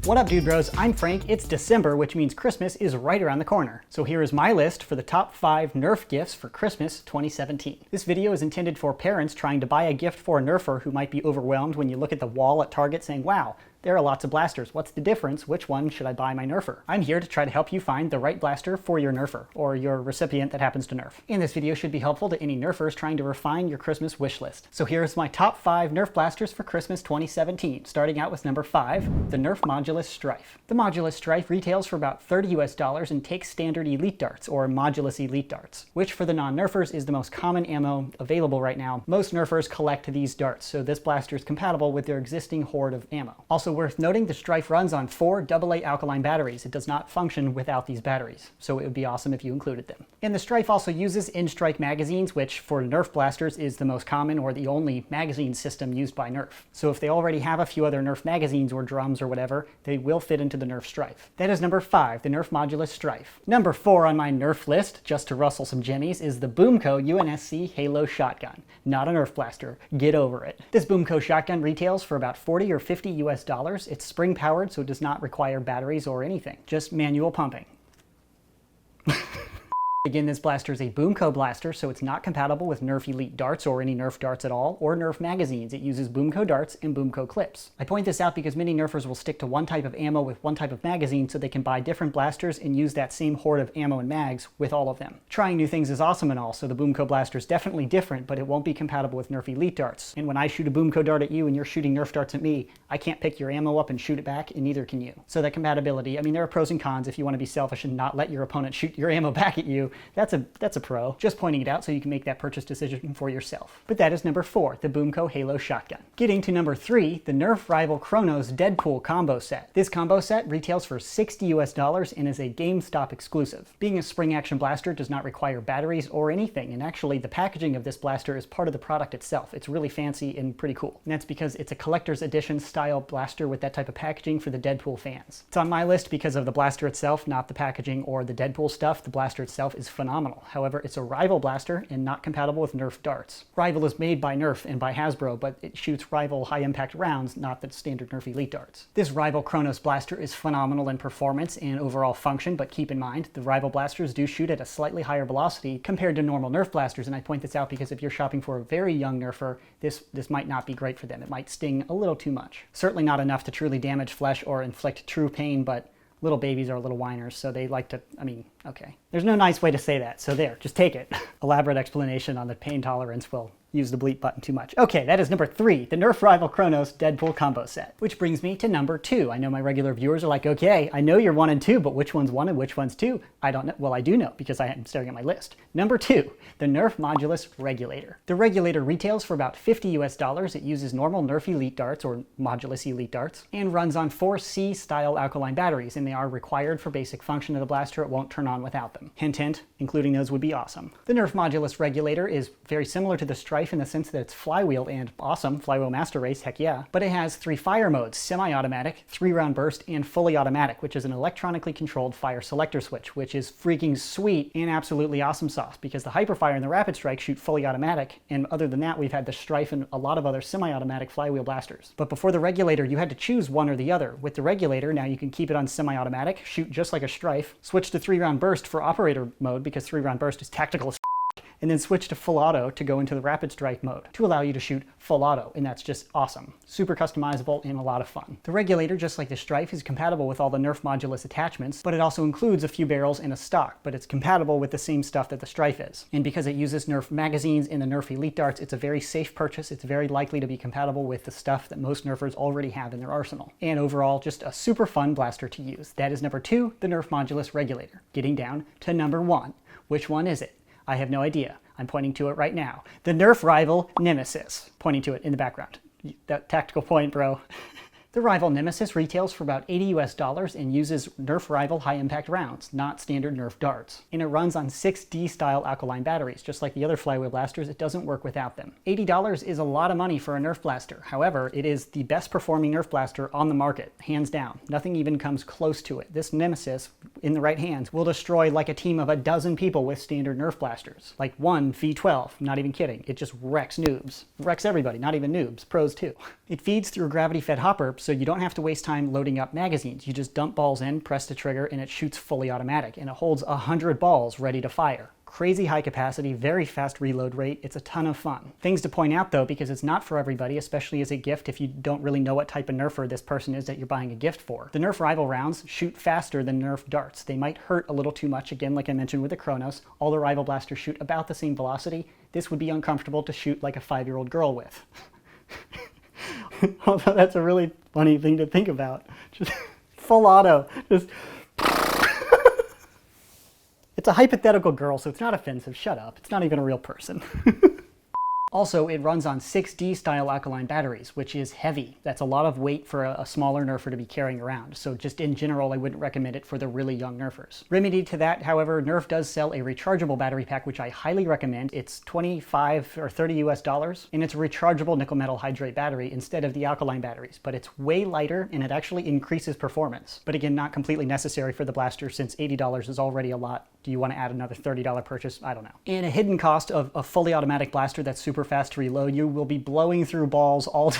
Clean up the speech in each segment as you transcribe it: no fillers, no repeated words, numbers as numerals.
What up, dude bros? I'm Frank. It's December, which means Christmas is right around the corner. So here is my list for the top 5 Nerf gifts for Christmas 2017. This video is intended for parents trying to buy a gift for a Nerfer who might be overwhelmed when you look at the wall at Target saying, wow, there are lots of blasters. What's the difference? Which one should I buy my Nerfer? I'm here to try to help you find the right blaster for your Nerfer, or your recipient that happens to Nerf. And this video should be helpful to any Nerfers trying to refine your Christmas wish list. So here's my top 5 Nerf blasters for Christmas 2017, starting out with number 5, the Nerf Modulus Strife. The Modulus Strife retails for about $30 US and takes standard Elite darts, or Modulus Elite darts, which for the non-Nerfers is the most common ammo available right now. Most Nerfers collect these darts, so this blaster is compatible with their existing horde of ammo. Also worth noting, the Strife runs on 4 AA alkaline batteries. It does not function without these batteries, so it would be awesome if you included them. And the Strife also uses in-strike magazines, which for Nerf blasters is the most common or the only magazine system used by Nerf. So if they already have a few other Nerf magazines or drums or whatever, they will fit into the Nerf Strife. That is number 5, the Nerf Modulus Strife. Number 4 on my Nerf list, just to rustle some jimmies, is the Boomco UNSC Halo Shotgun. Not a Nerf blaster. Get over it. This Boomco shotgun retails for about $40 or $50 US. It's spring powered, so it does not require batteries or anything. Just manual pumping. Again, this blaster is a Boomco blaster, so it's not compatible with Nerf Elite darts or any Nerf darts at all, or Nerf magazines. It uses Boomco darts and Boomco clips. I point this out because many Nerfers will stick to one type of ammo with one type of magazine so they can buy different blasters and use that same horde of ammo and mags with all of them. Trying new things is awesome and all, so the Boomco blaster is definitely different, but it won't be compatible with Nerf Elite darts. And when I shoot a Boomco dart at you and you're shooting Nerf darts at me, I can't pick your ammo up and shoot it back, and neither can you. So that compatibility, I mean, there are pros and cons. If you want to be selfish and not let your opponent shoot your ammo back at you, that's a pro. Just pointing it out so you can make that purchase decision for yourself. But that is number 4, the Boomco Halo Shotgun. Getting to number 3, the Nerf Rival Chronos Deadpool combo set. This combo set retails for $60 US and is a GameStop exclusive. Being a spring action blaster does not require batteries or anything, and actually the packaging of this blaster is part of the product itself. It's really fancy and pretty cool. And that's because it's a collector's edition style blaster with that type of packaging for the Deadpool fans. It's on my list because of the blaster itself, not the packaging or the Deadpool stuff. The blaster itself is phenomenal. However, it's a Rival blaster and not compatible with Nerf darts. Rival is made by Nerf and by Hasbro, but it shoots Rival high-impact rounds, not the standard Nerf Elite darts. This Rival Chronos blaster is phenomenal in performance and overall function, but keep in mind, the Rival blasters do shoot at a slightly higher velocity compared to normal Nerf blasters, and I point this out because if you're shopping for a very young Nerfer, this might not be great for them. It might sting a little too much. Certainly not enough to truly damage flesh or inflict true pain, but little babies are little whiners, so they like to, okay. There's no nice way to say that, so there, just take it. Elaborate explanation on the pain tolerance will use the bleep button too much. Okay, that is number 3, the Nerf Rival Chronos Deadpool combo set. Which brings me to number 2. I know my regular viewers are like, okay, I know you're 1 and 2, but which one's 1 and which one's 2? I don't know. Well, I do know because I am staring at my list. Number 2, the Nerf Modulus Regulator. The Regulator retails for about $50 US. It uses normal Nerf Elite darts or Modulus Elite darts and runs on 4 C-style alkaline batteries, and they are required for basic function of the blaster. It won't turn on without them. Hint, hint, including those would be awesome. The Nerf Modulus Regulator is very similar to the Strife in the sense that it's flywheel and awesome, flywheel master race, heck yeah, but it has 3 fire modes, semi-automatic, 3-round burst, and fully automatic, which is an electronically controlled fire selector switch, which is freaking sweet and absolutely awesome sauce because the Hyperfire and the Rapid Strike shoot fully automatic, and other than that, we've had the Strife and a lot of other semi-automatic flywheel blasters. But before the Regulator, you had to choose one or the other. With the Regulator, now you can keep it on semi-automatic, shoot just like a Strife, switch to 3-round burst for operator mode because 3-round burst is tactical as and then switch to full auto to go into the Rapid Strike mode to allow you to shoot full auto, and that's just awesome. Super customizable and a lot of fun. The Regulator, just like the Strife, is compatible with all the Nerf Modulus attachments, but it also includes a few barrels and a stock, but it's compatible with the same stuff that the Strife is. And because it uses Nerf magazines and the Nerf Elite darts, it's a very safe purchase. It's very likely to be compatible with the stuff that most Nerfers already have in their arsenal. And overall, just a super fun blaster to use. That is number 2, the Nerf Modulus Regulator. Getting down to number 1. Which one is it? I have no idea. I'm pointing to it right now. The Nerf Rival Nemesis. Pointing to it in the background. That tactical point, bro. The Rival Nemesis retails for about $80 US and uses Nerf Rival high-impact rounds, not standard Nerf darts. And it runs on 6 D-style alkaline batteries. Just like the other flywheel blasters, it doesn't work without them. $80 is a lot of money for a Nerf blaster. However, it is the best performing Nerf blaster on the market, hands down. Nothing even comes close to it. This Nemesis in the right hands, will destroy like a team of a dozen people with standard Nerf blasters. Like one V12, not even kidding. It just wrecks noobs. Wrecks everybody, not even noobs, pros too. It feeds through a gravity-fed hopper, so you don't have to waste time loading up magazines. You just dump balls in, press the trigger, and it shoots fully automatic, and it holds 100 balls ready to fire. Crazy high capacity, very fast reload rate. It's a ton of fun. Things to point out though, because it's not for everybody, especially as a gift if you don't really know what type of Nerfer this person is that you're buying a gift for. The Nerf rival rounds shoot faster than Nerf darts. They might hurt a little too much, again, like I mentioned with the Chronos. All the rival blasters shoot about the same velocity. This would be uncomfortable to shoot like a 5-year-old girl with. Although that's a really funny thing to think about. Just full auto, just... It's a hypothetical girl, so it's not offensive. Shut up. It's not even a real person. Also, it runs on 6D style alkaline batteries, which is heavy. That's a lot of weight for a smaller Nerfer to be carrying around. So just in general, I wouldn't recommend it for the really young Nerfers. Remedy to that, however, Nerf does sell a rechargeable battery pack, which I highly recommend. It's 25 or 30 US dollars, and it's a rechargeable nickel metal hydrate battery instead of the alkaline batteries, but it's way lighter and it actually increases performance. But again, not completely necessary for the blaster since $80 is already a lot. Do you want to add another $30 purchase? I don't know. And a hidden cost of a fully automatic blaster that's super fast to reload, you will be blowing through balls all day.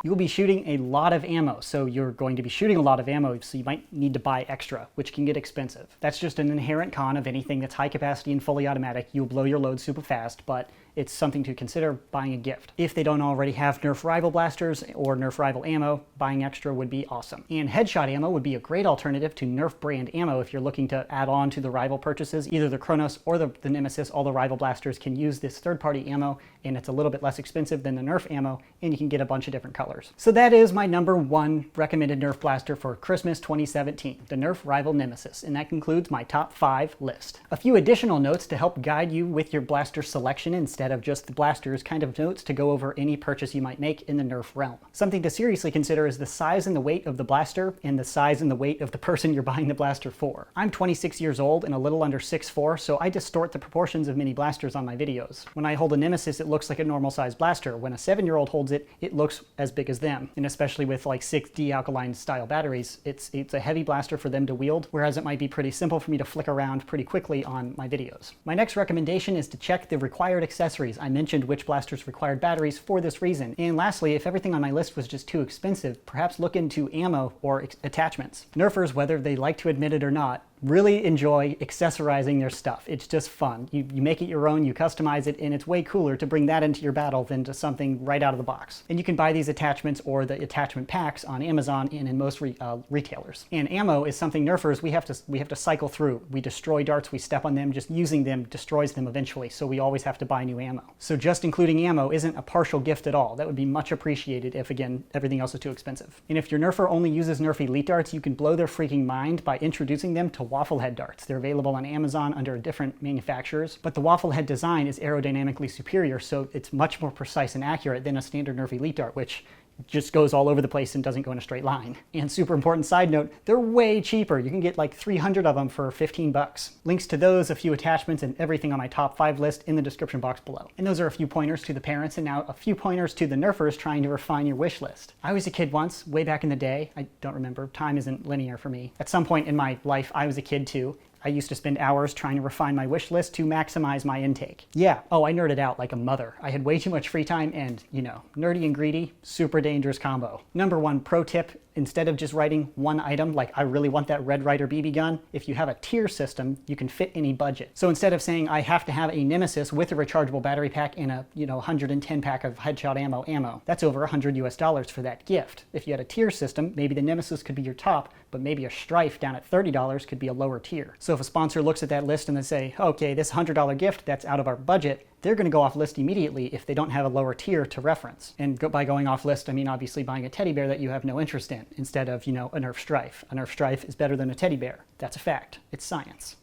You'll be shooting a lot of ammo, so you're going to be shooting a lot of ammo, so you might need to buy extra, which can get expensive. That's just an inherent con of anything that's high capacity and fully automatic. You'll blow your load super fast, but it's something to consider buying a gift. If they don't already have Nerf rival blasters or Nerf rival ammo, buying extra would be awesome. And headshot ammo would be a great alternative to Nerf brand ammo if you're looking to add on to the rival purchases. Either the Chronos or the Nemesis, all the rival blasters can use this third-party ammo, and it's a little bit less expensive than the Nerf ammo, and you can get a bunch of different colors. So that is my #1 recommended Nerf blaster for Christmas 2017, the Nerf Rival Nemesis, and that concludes my top 5 list. A few additional notes to help guide you with your blaster selection instead of just the blasters, kind of notes to go over any purchase you might make in the Nerf realm. Something to seriously consider is the size and the weight of the blaster and the size and the weight of the person you're buying the blaster for. I'm 26 years old and a little under 6'4", so I distort the proportions of mini blasters on my videos. When I hold a Nemesis, it looks like a normal size blaster. When a 7-year-old holds it, it looks as big as them. And especially with like 6D alkaline style batteries, it's a heavy blaster for them to wield, whereas it might be pretty simple for me to flick around pretty quickly on my videos. My next recommendation is to check the required accessories. I mentioned which blasters required batteries for this reason. And lastly, if everything on my list was just too expensive, perhaps look into ammo or attachments. Nerfers, whether they like to admit it or not, really enjoy accessorizing their stuff. It's just fun. You make it your own, you customize it, and it's way cooler to bring that into your battle than to something right out of the box. And you can buy these attachments or the attachment packs on Amazon and in most retailers. And ammo is something Nerfers we have to cycle through. We destroy darts, we step on them, just using them destroys them eventually, so we always have to buy new ammo. So just including ammo isn't a partial gift at all. That would be much appreciated if, again, everything else is too expensive. And if your Nerfer only uses Nerf Elite darts, you can blow their freaking mind by introducing them to waffle head darts. They're available on Amazon under different manufacturers, but the waffle head design is aerodynamically superior, so it's much more precise and accurate than a standard Nerf Elite dart, which just goes all over the place and doesn't go in a straight line. And super important side note, they're way cheaper. You can get like 300 of them for 15 bucks. Links to those, a few attachments, and everything on my top 5 list in the description box below. And those are a few pointers to the parents, and now a few pointers to the Nerfers trying to refine your wish list. I was a kid once, way back in the day. I don't remember. Time isn't linear for me. At some point in my life, I was a kid too. I used to spend hours trying to refine my wish list to maximize my intake. Yeah, oh, I nerded out like a mother. I had way too much free time and, you know, nerdy and greedy, super dangerous combo. #1 pro tip, instead of just writing one item, like I really want that Red Ryder BB gun, if you have a tier system, you can fit any budget. So instead of saying I have to have a Nemesis with a rechargeable battery pack and a, 110 pack of headshot ammo, that's over $100 US for that gift. If you had a tier system, maybe the Nemesis could be your top, but maybe a Strife down at $30 could be a lower tier. So if a sponsor looks at that list and they say, okay, this $100 gift, that's out of our budget, they're going to go off list immediately if they don't have a lower tier to reference. And by going off list, I mean obviously buying a teddy bear that you have no interest in instead of, a Nerf Strife. A Nerf Strife is better than a teddy bear. That's a fact. It's science.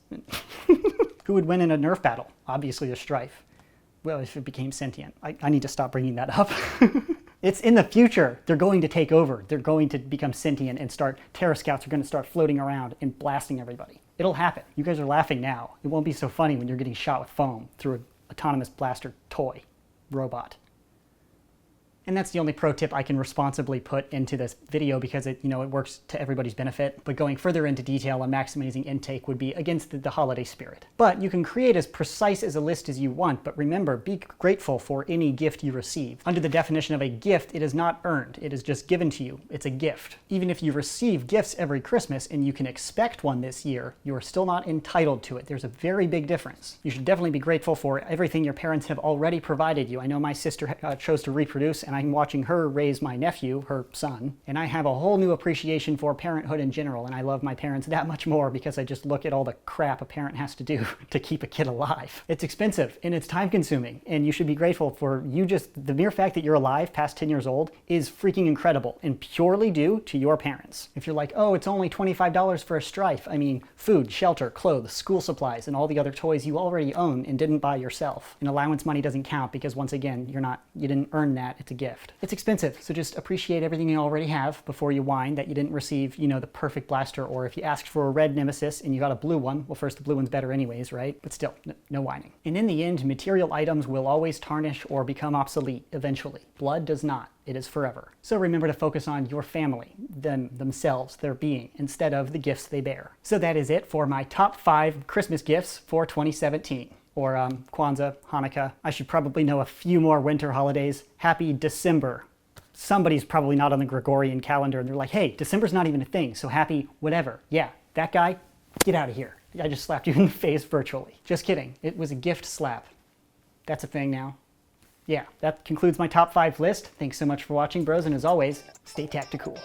Who would win in a Nerf battle? Obviously a Strife. Well, if it became sentient. I need to stop bringing that up. It's in the future. They're going to take over. They're going to become sentient and Terror Scouts are going to start floating around and blasting everybody. It'll happen. You guys are laughing now. It won't be so funny when you're getting shot with foam through an autonomous blaster toy robot. And that's the only pro tip I can responsibly put into this video because it works to everybody's benefit. But going further into detail on maximizing intake would be against the holiday spirit. But you can create as precise as a list as you want, but remember, be grateful for any gift you receive. Under the definition of a gift, it is not earned. It is just given to you. It's a gift. Even if you receive gifts every Christmas and you can expect one this year, you are still not entitled to it. There's a very big difference. You should definitely be grateful for everything your parents have already provided you. I know my sister chose to reproduce, and I'm watching her raise my nephew, her son, and I have a whole new appreciation for parenthood in general, and I love my parents that much more because I just look at all the crap a parent has to do to keep a kid alive. It's expensive and it's time consuming, and you should be grateful for the mere fact that you're alive past 10 years old is freaking incredible and purely due to your parents. If you're like, oh, it's only $25 for a strife, I mean, food, shelter, clothes, school supplies, and all the other toys you already own and didn't buy yourself. And allowance money doesn't count because once again, you didn't earn that, it's a gift. It's expensive, so just appreciate everything you already have before you whine that you didn't receive, the perfect blaster, or if you asked for a red Nemesis and you got a blue one, well, first, the blue one's better anyways, right? But still, no whining. And in the end, material items will always tarnish or become obsolete eventually. Blood does not. It is forever. So remember to focus on your family, themselves, their being, instead of the gifts they bear. So that is it for my top 5 Christmas gifts for 2017. Or Kwanzaa, Hanukkah. I should probably know a few more winter holidays. Happy December. Somebody's probably not on the Gregorian calendar and they're like, hey, December's not even a thing, so happy whatever. Yeah, that guy, get out of here. I just slapped you in the face virtually. Just kidding. It was a gift slap. That's a thing now. Yeah, that concludes my top 5 list. Thanks so much for watching, bros, and as always, stay tactical.